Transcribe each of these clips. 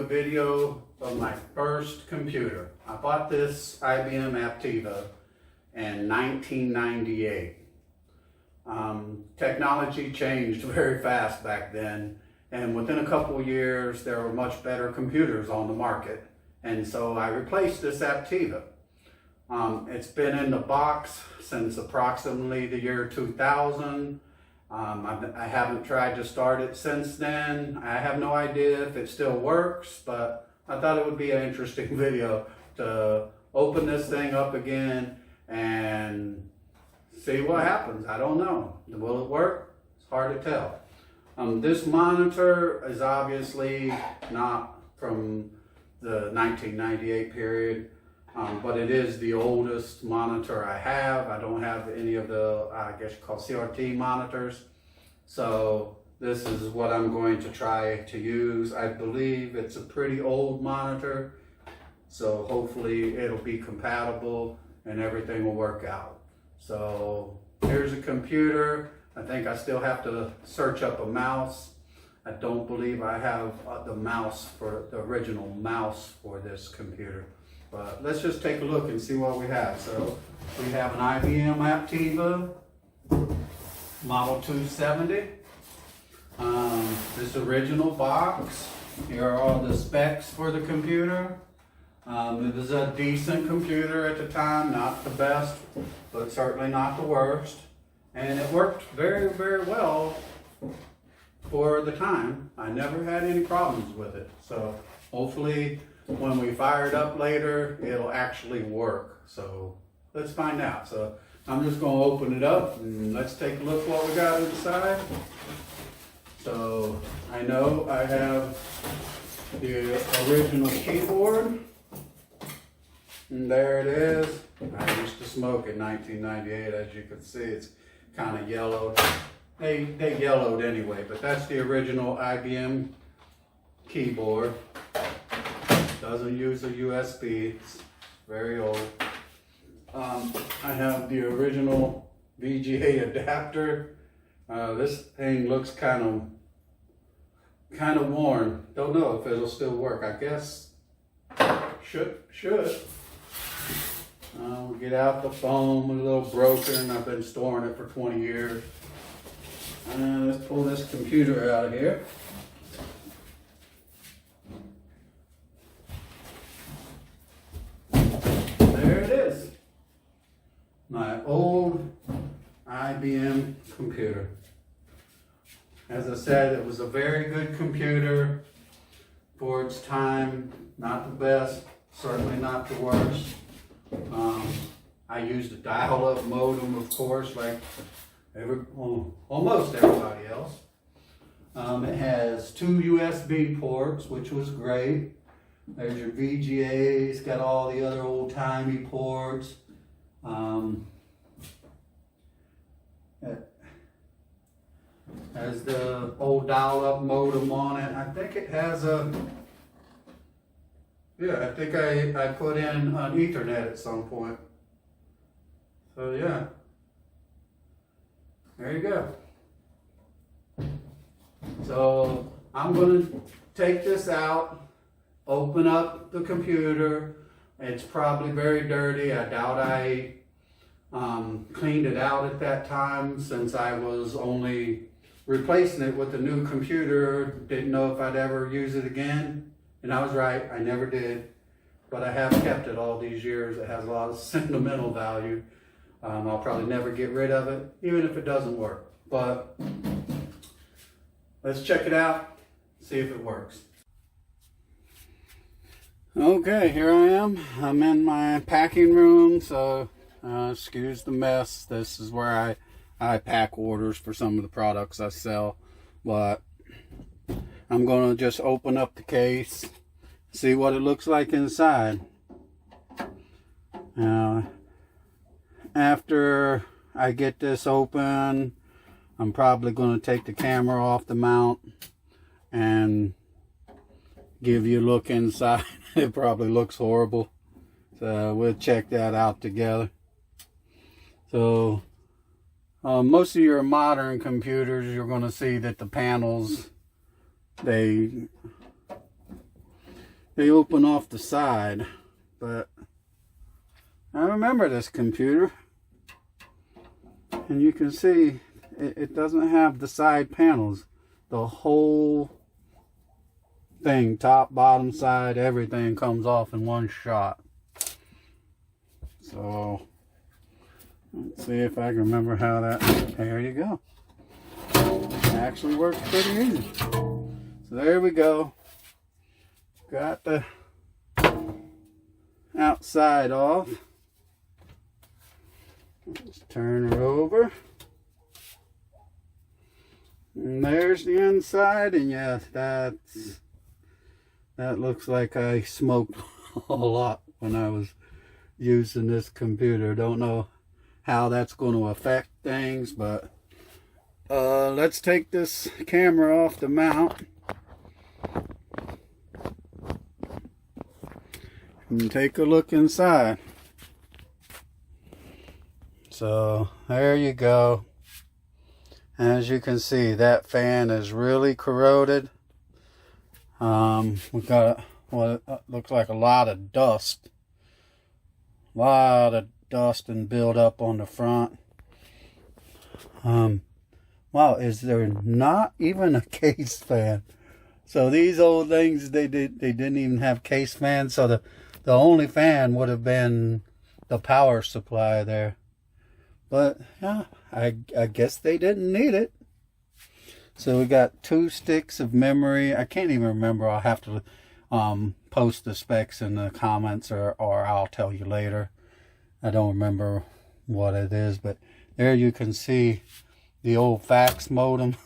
video of my first computer. I bought this IBM Aptiva in 1998. Technology changed very fast back then, and within a couple of years there were much better computers on the market, and so I replaced this Aptiva. It's been in the box since approximately the year 2000. I haven't tried to start it since then. I have no idea if it still works, but I thought it would be an interesting video to open this thing up again and see what happens. I don't know. Will it work? It's hard to tell. This monitor is obviously not from the 1998 period. But it is the oldest monitor I have. I don't have any of the, I guess you call CRT monitors. So this is what I'm going to try to use. I believe it's a pretty old monitor, so hopefully it'll be compatible and everything will work out. So here's a computer. I think I still have to search up a mouse. I don't believe I have the original mouse for this computer. But let's just take a look and see what we have. So we have an IBM Aptiva Model 270. This original box. Here are all the specs for the computer. It was a decent computer at the time, not the best, but certainly not the worst. And it worked very, very well for the time. I never had any problems with it. So hopefully when we fire it up later, it'll actually work. So let's find out. So I'm just going to open it up and let's take a look what we got inside. So I know I have the original keyboard, and there it is. I used to smoke in 1998. As you can see, it's kind of yellowed. They yellowed anyway, but that's the original IBM keyboard. Doesn't use a USB, it's very old. I have the original VGA adapter. This thing looks kind of worn. Don't know if it'll still work. I guess should. We'll get out the foam, a little broken. I've been storing it for 20 years. Let's pull this computer out of here. There it is. My old IBM computer. As I said, it was a very good computer for its time. Not the best, certainly not the worst. I used a dial-up modem, of course, like almost everybody else. It has 2 USB ports, which was great. There's your VGAs, got all the other old-timey ports. It has the old dial-up modem on it. I think it has a, I think I put in an Ethernet at some point. So yeah, there you go. So I'm going to take this out, open up the computer. It's probably very dirty. I doubt I cleaned it out at that time, since I was only replacing it with a new computer. Didn't know if I'd ever use it again. And I was right, I never did. But I have kept it all these years. It has a lot of sentimental value. I'll probably never get rid of it, even if it doesn't work. But let's check it out, see if it works. Okay, here I am. I'm in my packing room, so excuse the mess. This is where I pack orders for some of the products I sell. But I'm going to just open up the case, see what it looks like inside. Now, after I get this open, I'm probably going to take the camera off the mount and give you a look inside. It probably looks horrible, so we'll check that out together. So most of your modern computers, you're going to see that the panels, they they open off the side, but I remember this computer, and you can see it doesn't have the side panels. The whole thing, top, bottom, side, everything comes off in one shot. So let's see if I can remember how that, there you go. It actually works pretty easy. So there we go. Got the outside off. Let's turn her over. And there's the inside, and yes, that looks like I smoked a lot when I was using this computer. Don't know how that's going to affect things, but let's take this camera off the mount and take a look inside. So there you go. As you can see, that fan is really corroded. We've got what looks like a lot of dust. And build up on the front. Wow, is there not even a case fan? So these old things, they didn't even have case fans. So the only fan would have been the power supply there. But yeah, I guess they didn't need it. So we got 2 sticks of memory. I can't even remember. I'll have to post the specs in the comments, or I'll tell you later. I don't remember what it is, but there you can see the old fax modem.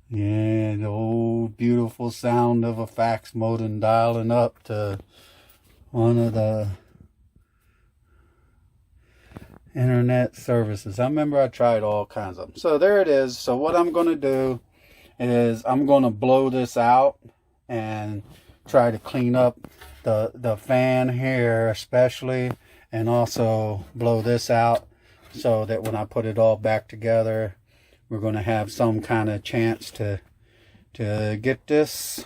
Yeah, the old beautiful sound of a fax modem dialing up to one of the internet services. I remember I tried all kinds of them. So there it is. So what I'm going to do is I'm going to blow this out and try to clean up the fan here especially, and also blow this out so that when I put it all back together, we're going to have some kind of chance to get this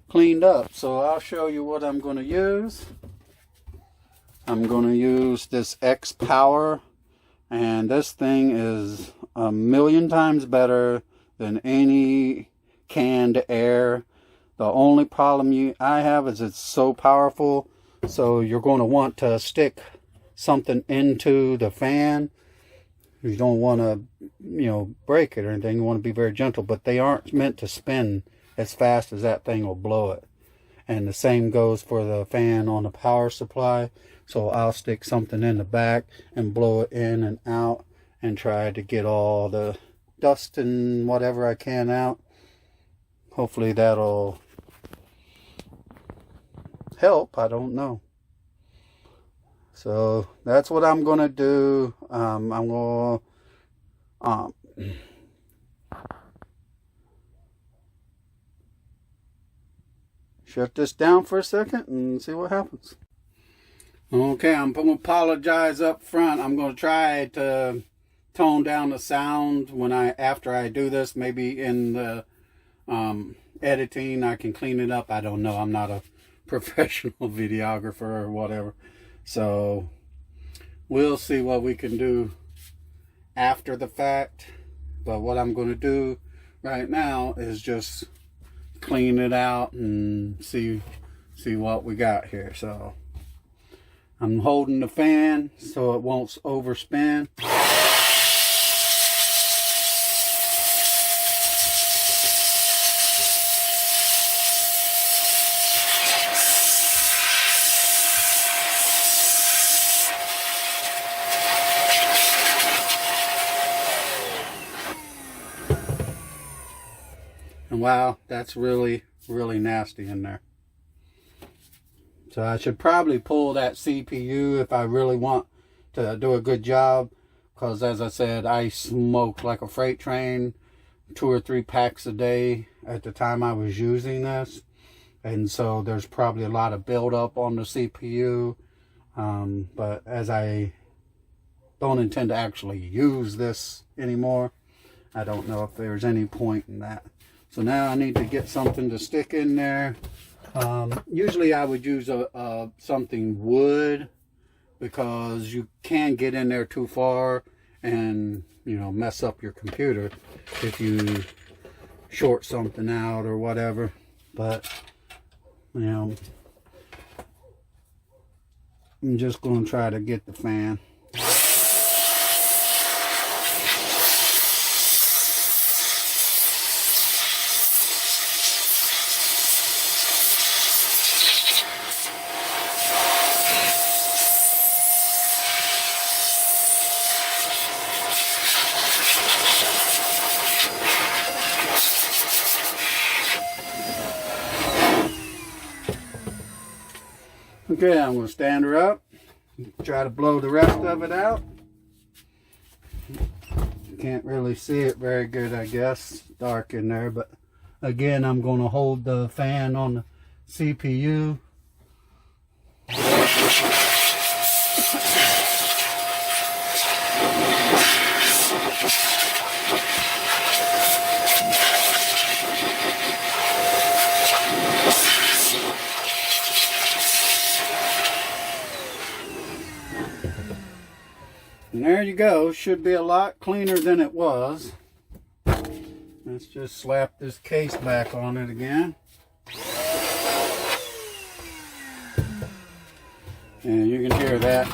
cleaned up. So I'll show you what I'm going to use. I'm going to use this X Power, and this thing is 1,000,000 times better than any canned air. The only problem I have is it's so powerful, so you're going to want to stick something into the fan. You don't want to, break it or anything. You want to be very gentle, but they aren't meant to spin as fast as that thing will blow it. And the same goes for the fan on the power supply. So I'll stick something in the back and blow it in and out and try to get all the dust and whatever I can out. Hopefully that'll help. I don't know. So that's what I'm going to do. I'm going to shut this down for a second and see what happens. Okay, I'm going to apologize up front. I'm going to try to tone down the sound after I do this. Maybe in the editing I can clean it up. I don't know. I'm not a professional videographer or whatever. So we'll see what we can do after the fact. But what I'm going to do right now is just clean it out and see what we got here. So I'm holding the fan so it won't overspin. And wow, that's really, really nasty in there. So I should probably pull that CPU if I really want to do a good job. Because as I said, I smoked like a freight train, 2 or 3 packs a day at the time I was using this. And so there's probably a lot of buildup on the CPU. But as I don't intend to actually use this anymore, I don't know if there's any point in that. So now I need to get something to stick in there. Usually I would use something wood, because you can get in there too far and, you know, mess up your computer if you short something out or whatever. But, you know, I'm just going to try to get the fan. Okay, I'm going to stand her up, try to blow the rest of it out. Can't really see it very good, I guess. Dark in there, but again, I'm going to hold the fan on the CPU. And there you go. Should be a lot cleaner than it was. Let's just slap this case back on it again. And you can hear that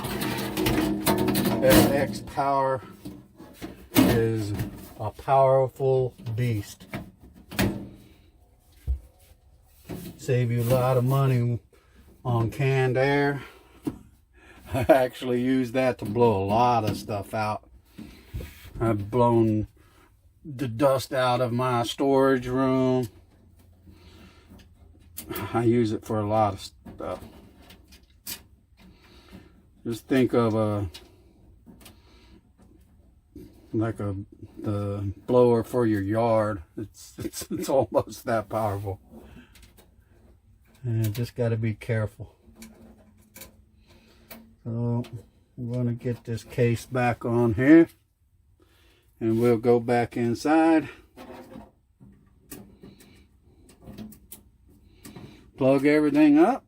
FX power is a powerful beast. Save you a lot of money on canned air. I actually use that to blow a lot of stuff out. I've blown the dust out of my storage room. I use it for a lot of stuff. Just think of the blower for your yard. It's almost that powerful. And just got to be careful. So I'm going to get this case back on here, and we'll go back inside, plug everything up,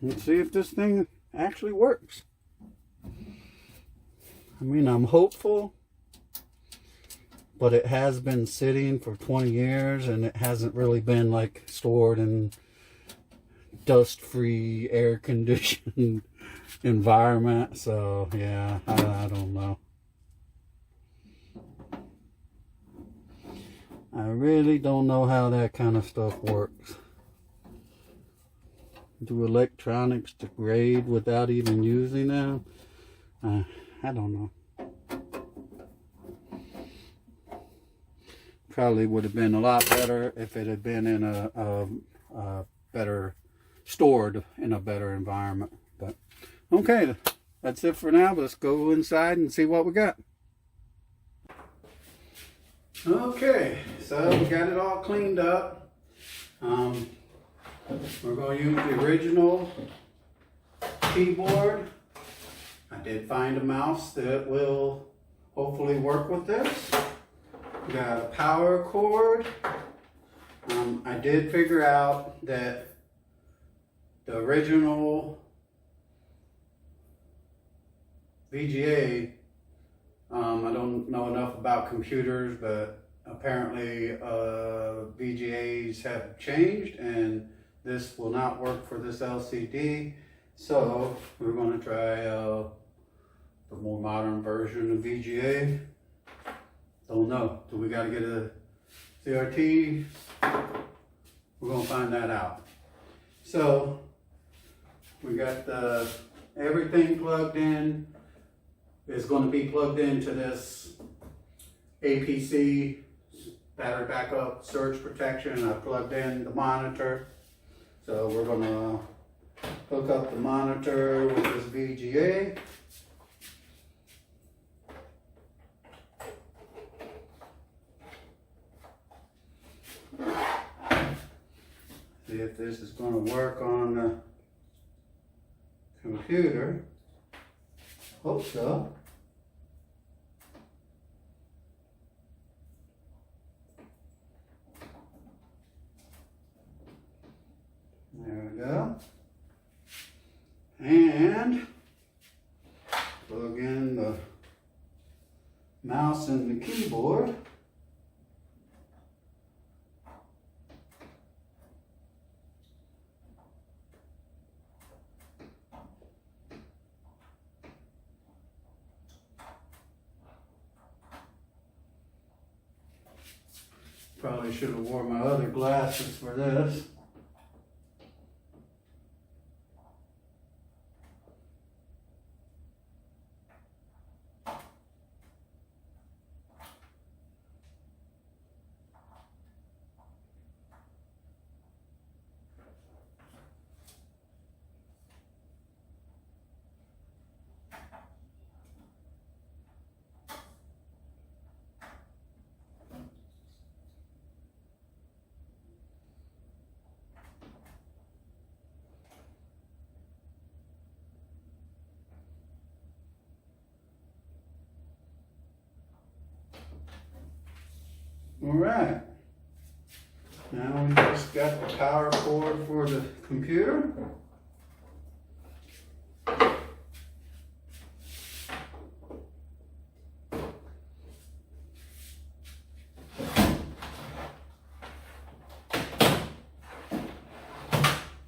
and see if this thing actually works. I mean, I'm hopeful. But it has been sitting for 20 years and it hasn't really been like stored in dust-free, air-conditioned environment. So yeah, I don't know. I really don't know how that kind of stuff works. Do electronics degrade without even using them? I don't know. Probably would have been a lot better if it had been in a better, stored in a better environment. But okay, that's it for now. Let's go inside and see what we got. Okay, so we got it all cleaned up. We're going to use the original keyboard. I did find a mouse that will hopefully work with this. Got a power cord. I did figure out that the original VGA, I don't know enough about computers, but apparently VGAs have changed and this will not work for this LCD. So we're going to try the more modern version of VGA. Don't know. Do we got to get a CRT? We're going to find that out. So we got everything plugged in. It's going to be plugged into this APC battery backup surge protection. I plugged in the monitor. So we're going to hook up the monitor with this VGA. See if this is going to work on the computer. Hope so. stand, plug in the mouse and the keyboard. Probably should have worn my other glasses for this. All right, now we just got the power cord for the computer.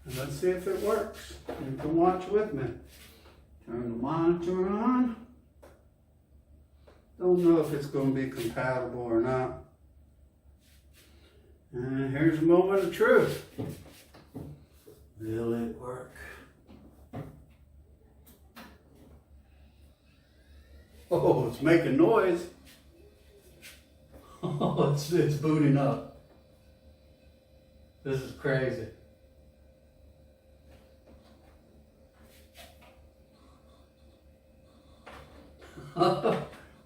And let's see if it works. You can watch with me. Turn the monitor on. Don't know if it's going to be compatible or not. And here's a moment of truth. Will it work? Oh, it's making noise. Oh, it's booting up. This is crazy.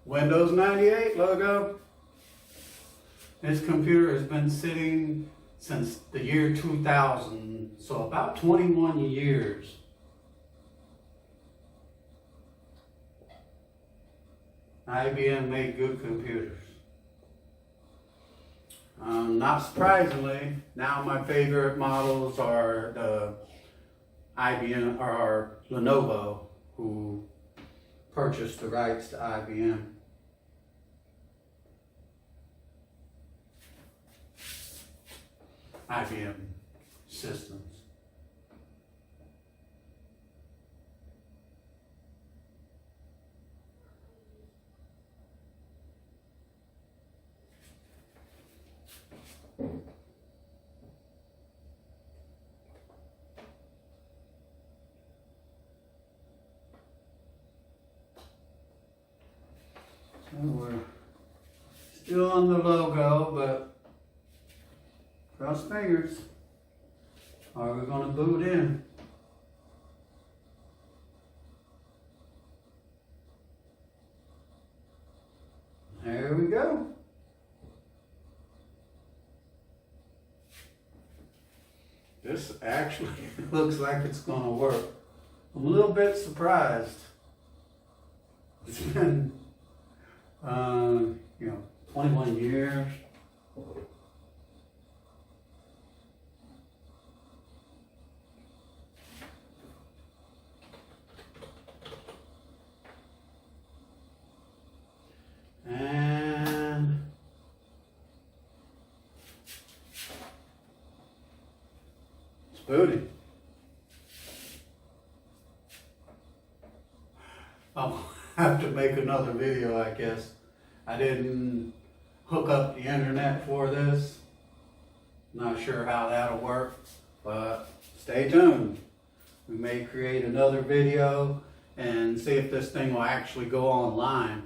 Windows 98 logo. This computer has been sitting since the year 2000, so about 21 years. IBM made good computers. Not surprisingly, now my favorite models are the IBM or Lenovo, who purchased the rights to IBM. IBM systems. So we're still on the logo, but cross fingers. Are we going to boot in? There we go. This actually looks like it's going to work. I'm a little bit surprised. It's been, 21 years. And it's booting. I'll have to make another video, I guess. I didn't hook up the internet for this. Not sure how that'll work, but stay tuned. We may create another video and see if this thing will actually go online.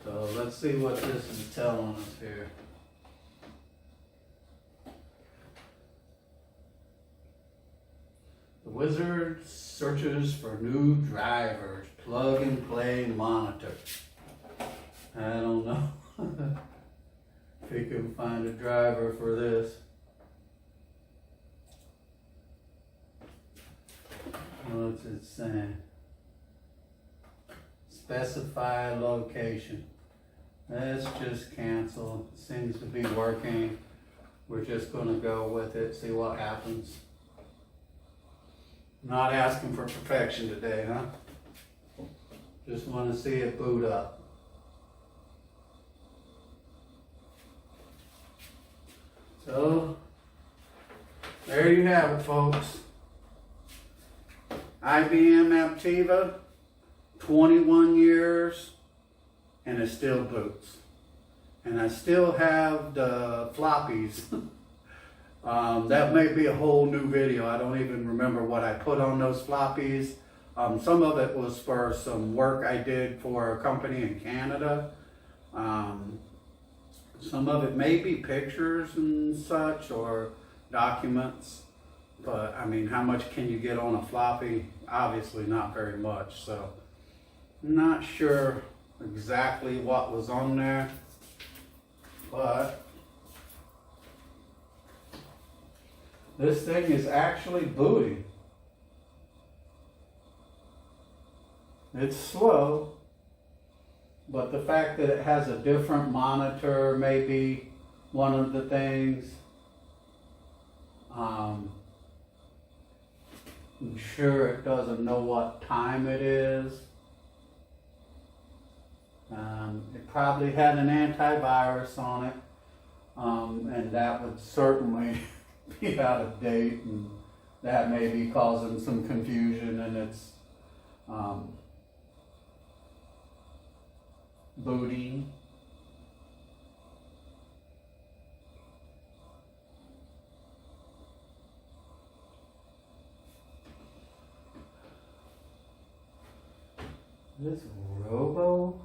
So let's see what this is telling us here. The wizard searches for new drivers. Plug and play monitor. I don't know if he can find a driver for this. What's it saying? Specify location. Let's just cancel. Seems to be working. We're just going to go with it, see what happens. Not asking for perfection today, huh? Just want to see it boot up. So, there you have it, folks. IBM Aptiva, 21 years, and it still boots. And I still have the floppies. That may be a whole new video. I don't even remember what I put on those floppies. Some of it was for some work I did for a company in Canada. Some of it may be pictures and such, or documents. But I mean, how much can you get on a floppy? Obviously not very much. So I'm not sure exactly what was on there, but this thing is actually booting. It's slow, but the fact that it has a different monitor may be one of the things. I'm sure it doesn't know what time it is. It probably had an antivirus on it, and that would certainly be out of date, and that may be causing some confusion in its booting. This Robo.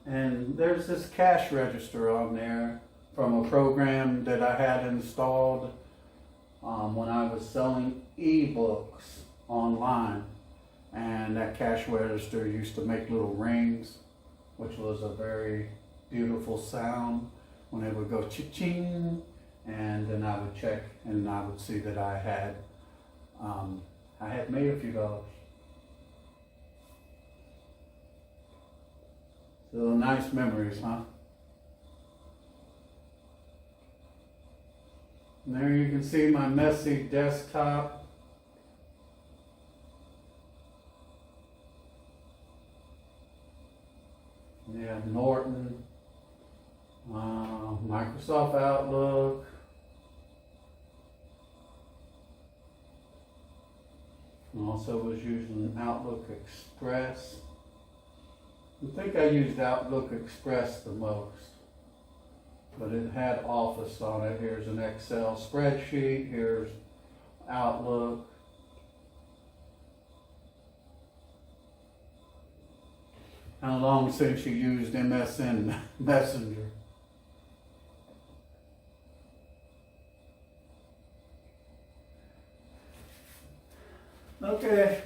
And there's this cash register on there from a program that I had installed when I was selling ebooks online. And that cash register used to make little rings, which was a very beautiful sound when it would go cha-ching. And then I would check and I would see that I had made a few dollars. So nice memories, huh? And there you can see my messy desktop. Yeah, Norton, Microsoft Outlook. And also was using Outlook Express. I think I used Outlook Express the most, but it had Office on it. Here's an Excel spreadsheet, here's Outlook. How long since you used MSN Messenger? Okay.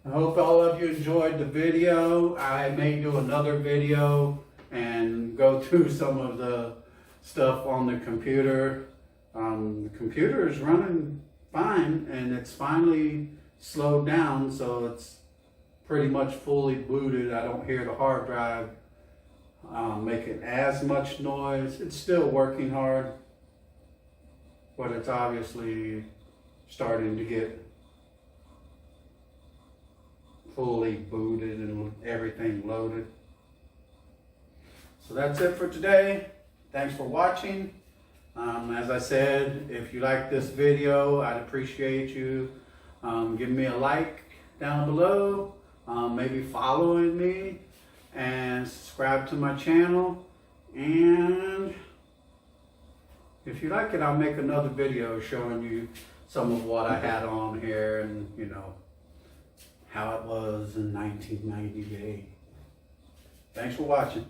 I hope all of you enjoyed the video. I may do another video and go through some of the stuff on the computer. The computer is running fine, and it's finally slowed down, so it's pretty much fully booted. I don't hear the hard drive making as much noise. It's still working hard, but it's obviously starting to get fully booted and everything loaded. So that's it for today. Thanks for watching. As I said, if you like this video, I'd appreciate you giving me a like down below, maybe following me, and subscribe to my channel. And if you like it, I'll make another video showing you some of what I had on here, and you know, how it was in 1998. Thanks for watching.